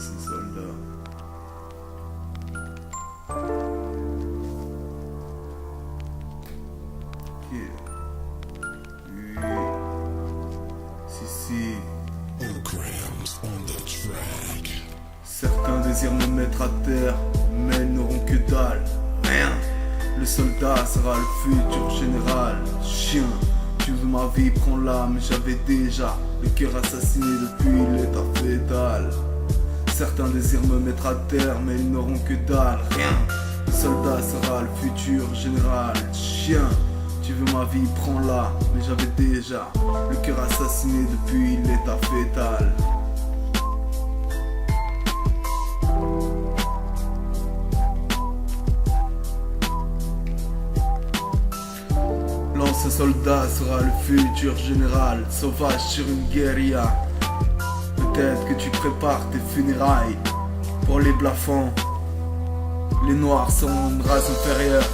ces soldats. Ok. Oui. Si. Certains désirent me mettre à terre, mais ils n'auront que dalle. Rien. Le soldat sera le futur général. Chien, tu veux ma vie, prends-la, mais j'avais déjà le cœur assassiné depuis l'état fétal. Certains désirent me mettre à terre, mais ils n'auront que dalle. Rien. Le soldat sera le futur général. Chien, tu veux ma vie, prends-la, mais j'avais déjà le cœur assassiné depuis l'état fétal. Ce soldat sera le futur général, sauvage sur une guérilla. Peut-être que tu prépares tes funérailles. Pour les blafants, les noirs sont une race inférieure,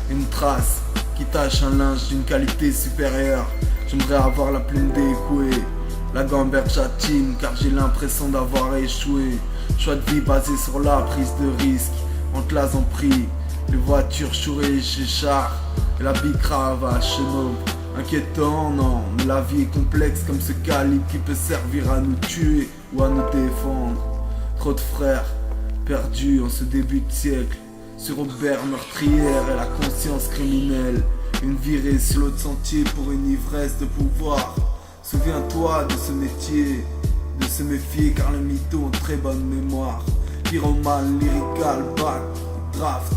une trace qui tache un linge d'une qualité supérieure. J'aimerais avoir la plume d'écouer, la gamberjatine, car j'ai l'impression d'avoir échoué. Choix de vie basé sur la prise de risque, en classe en prix. Les voitures chourées chez Char et la bicrave à Chenob. Inquiétant, non, mais la vie est complexe comme ce calibre qui peut servir à nous tuer ou à nous défendre. Trop de frères perdus en ce début de siècle, sur Aubert meurtrière et la conscience criminelle. Une virée sur l'autre sentier pour une ivresse de pouvoir. Souviens-toi de ce métier, de se méfier car les mythos ont très bonne mémoire. Pyromane, lyrical, bac, draft.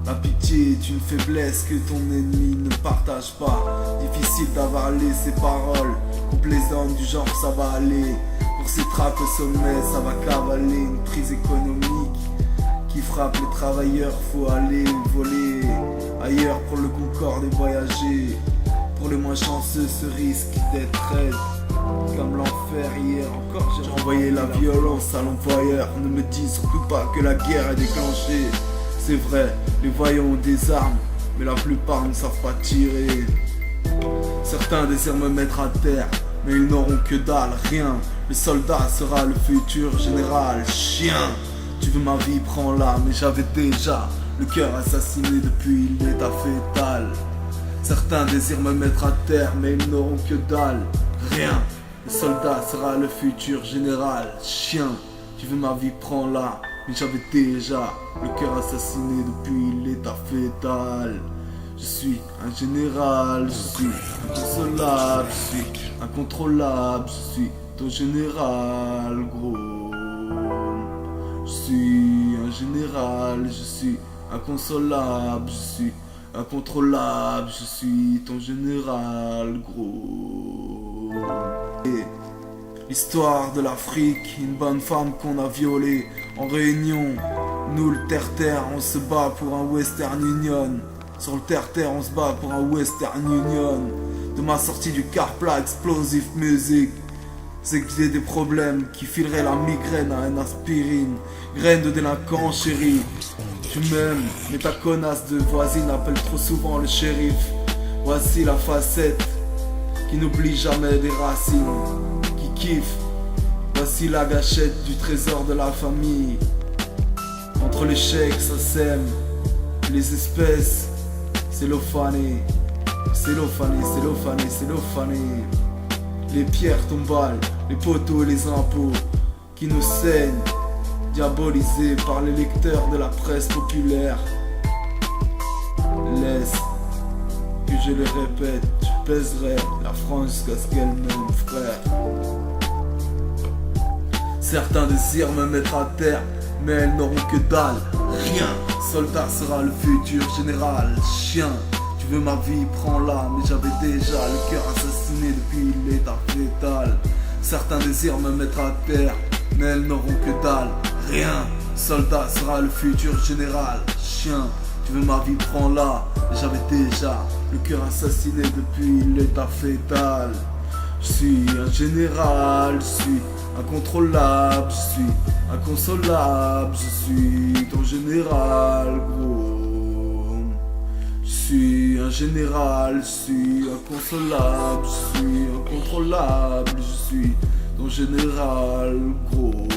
La pitié est une faiblesse que ton ennemi ne partage pas. Difficile d'avaler ses paroles, complaisante du genre ça va aller. Pour ces trappes au sommet ça va cavaler. Une prise économique qui frappe les travailleurs. Faut aller voler ailleurs pour le Concorde et voyager. Pour les moins chanceux ce risque d'être raide comme l'enfer. Hier encore j'ai renvoyé la violence à l'employeur. Ne me dis surtout pas que la guerre est déclenchée. C'est vrai, les voyants ont des armes, mais la plupart ne savent pas tirer. Certains désirent me mettre à terre, mais ils n'auront que dalle, rien. Le soldat sera le futur général. Chien, tu veux ma vie, prends-la, mais j'avais déjà le cœur assassiné depuis l'état fétal. Certains désirent me mettre à terre, mais ils n'auront que dalle, rien. Le soldat sera le futur général. Chien, tu veux ma vie, prends-la, mais j'avais déjà le cœur assassiné depuis l'état fétal. Je suis un général, je suis inconsolable, je suis incontrôlable, je suis ton général gros. Je suis un général, je suis inconsolable, je suis incontrôlable, je suis ton général gros. Et l'histoire de l'Afrique, une bonne femme qu'on a violée en réunion. Nous le terre-terre, on se bat pour un Western Union. Sur le terre-terre, on se bat pour un Western Union. De ma sortie du Carpla Explosive Music, c'est que j'ai des problèmes qui fileraient la migraine à une aspirine. Graine de délinquant chérie, tu m'aimes, mais ta connasse de voisine appelle trop souvent le shérif. Voici la facette qui n'oublie jamais des racines, qui kiffe. Voici la gâchette du trésor de la famille. Entre les chèques ça sème, les espèces cellophanées. Cellophanées, cellophanées, cellophanées. Les pierres tombales, les poteaux et les impôts qui nous saignent, diabolisés par les lecteurs de la presse populaire. Laisse que je le répète, je pèserai la France jusqu'à ce qu'elle m'aime, frère. Certains désirent me mettre à terre, mais elles n'auront que dalle, rien. Soldat sera le futur général. Chien, tu veux ma vie, prends-la, mais j'avais déjà le cœur assassiné depuis l'état fétal. Certains désirent me mettre à terre, mais elles n'auront que dalle, rien. Soldat sera le futur général. Chien, tu veux ma vie, prends-la, mais j'avais déjà le cœur assassiné depuis l'état fétal. Je suis un général, je suis incontrôlable, je suis inconsolable, je suis ton général gros. Je suis un général, je suis inconsolable, je suis incontrôlable, je suis ton général gros.